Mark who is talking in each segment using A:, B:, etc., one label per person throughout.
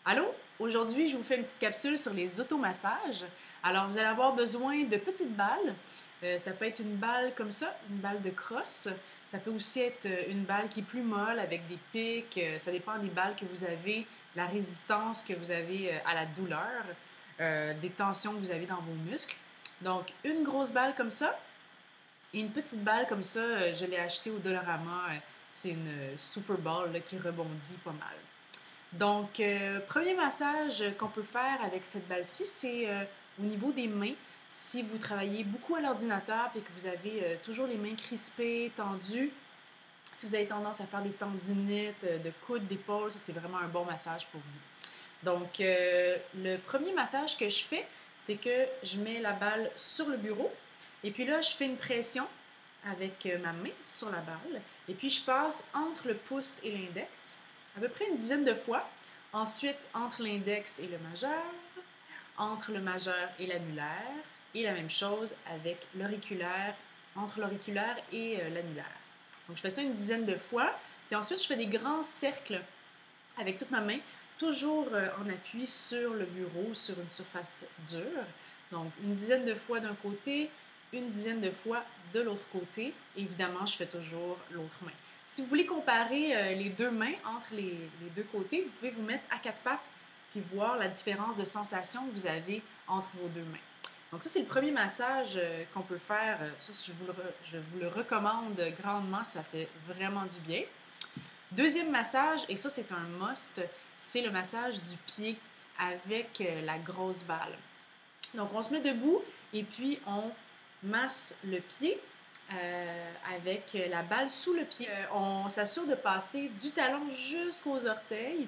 A: Allô? Aujourd'hui, je vous fais une petite capsule sur les automassages. Alors, vous allez avoir besoin de petites balles. Ça peut être une balle comme ça, une balle de crosse. Ça peut aussi être une balle qui est plus molle avec des pics. Ça dépend des balles que vous avez, la résistance que vous avez à la douleur, des tensions que vous avez dans vos muscles. Donc, une grosse balle comme ça et une petite balle comme ça, je l'ai achetée au Dollarama. C'est une Super Ball là, qui rebondit pas mal. Donc, premier massage qu'on peut faire avec cette balle-ci, c'est au niveau des mains. Si vous travaillez beaucoup à l'ordinateur et que vous avez toujours les mains crispées, tendues, si vous avez tendance à faire des tendinites de coudes, d'épaules, ça c'est vraiment un bon massage pour vous. Donc, le premier massage que je fais, c'est que je mets la balle sur le bureau et puis là, je fais une pression avec ma main sur la balle et puis je passe entre le pouce et l'index à peu près une dizaine de fois. Ensuite, entre l'index et le majeur, entre le majeur et l'annulaire, et la même chose avec l'auriculaire, entre l'auriculaire et l'annulaire. Donc, je fais ça une dizaine de fois, puis ensuite, je fais des grands cercles avec toute ma main, toujours en appui sur le bureau, sur une surface dure. Donc, une dizaine de fois d'un côté, une dizaine de fois de l'autre côté. Et évidemment, je fais toujours l'autre main. Si vous voulez comparer les deux mains entre les deux côtés, vous pouvez vous mettre à quatre pattes puis voir la différence de sensation que vous avez entre vos deux mains. Donc ça, c'est le premier massage qu'on peut faire. Ça, je vous le recommande grandement. Ça fait vraiment du bien. Deuxième massage, et ça, c'est un must, c'est le massage du pied avec la grosse balle. Donc, on se met debout et puis on masse le pied avec la balle sous le pied. On s'assure de passer du talon jusqu'aux orteils.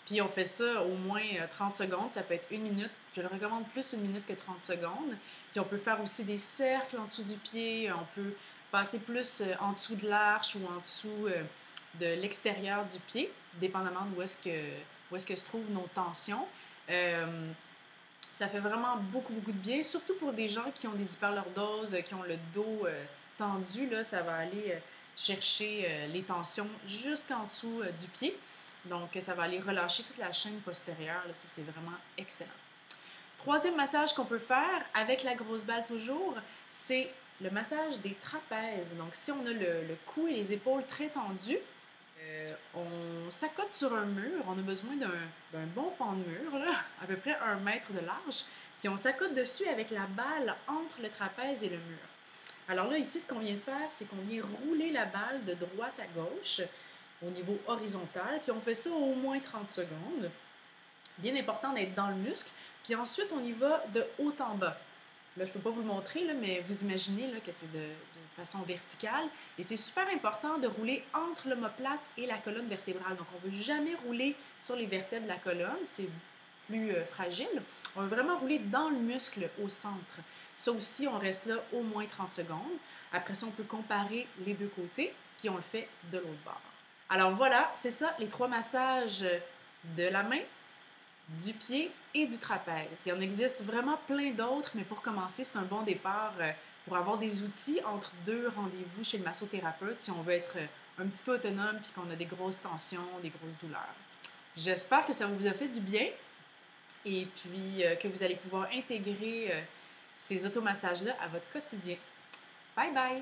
A: Puis on fait ça au moins 30 secondes. Ça peut être une minute. Je le recommande plus une minute que 30 secondes. Puis on peut faire aussi des cercles en dessous du pied. On peut passer plus en dessous de l'arche ou en dessous de l'extérieur du pied, dépendamment d'où est-ce que se trouvent nos tensions. Ça fait vraiment beaucoup, beaucoup de bien, surtout pour des gens qui ont des hyperlordoses, qui ont le dos tendu. Là, ça va aller chercher les tensions jusqu'en dessous du pied. Donc, ça va aller relâcher toute la chaîne postérieure. Là, ça, c'est vraiment excellent. Troisième massage qu'on peut faire avec la grosse balle toujours, c'est le massage des trapèzes. Donc, si on a le cou et les épaules très tendus, on s'accote sur un mur. On a besoin d'un bon pan de mur, là, à peu près 1 mètre de large. Puis on s'accote dessus avec la balle entre le trapèze et le mur. Alors là, ici, ce qu'on vient faire, c'est qu'on vient rouler la balle de droite à gauche au niveau horizontal. Puis on fait ça au moins 30 secondes. Bien important d'être dans le muscle. Puis ensuite, on y va de haut en bas. Là, je ne peux pas vous le montrer, là, mais vous imaginez là, que c'est de façon verticale. Et c'est super important de rouler entre l'omoplate et la colonne vertébrale. Donc, on ne veut jamais rouler sur les vertèbres de la colonne. C'est plus fragile. On veut vraiment rouler dans le muscle au centre. Ça aussi, on reste là au moins 30 secondes. Après ça, on peut comparer les deux côtés, puis on le fait de l'autre bord. Alors voilà, c'est ça, les 3 massages de la main, du pied et du trapèze. Il en existe vraiment plein d'autres, mais pour commencer, c'est un bon départ pour avoir des outils entre 2 rendez-vous chez le massothérapeute si on veut être un petit peu autonome puis qu'on a des grosses tensions, des grosses douleurs. J'espère que ça vous a fait du bien et puis que vous allez pouvoir intégrer ces automassages-là à votre quotidien. Bye bye!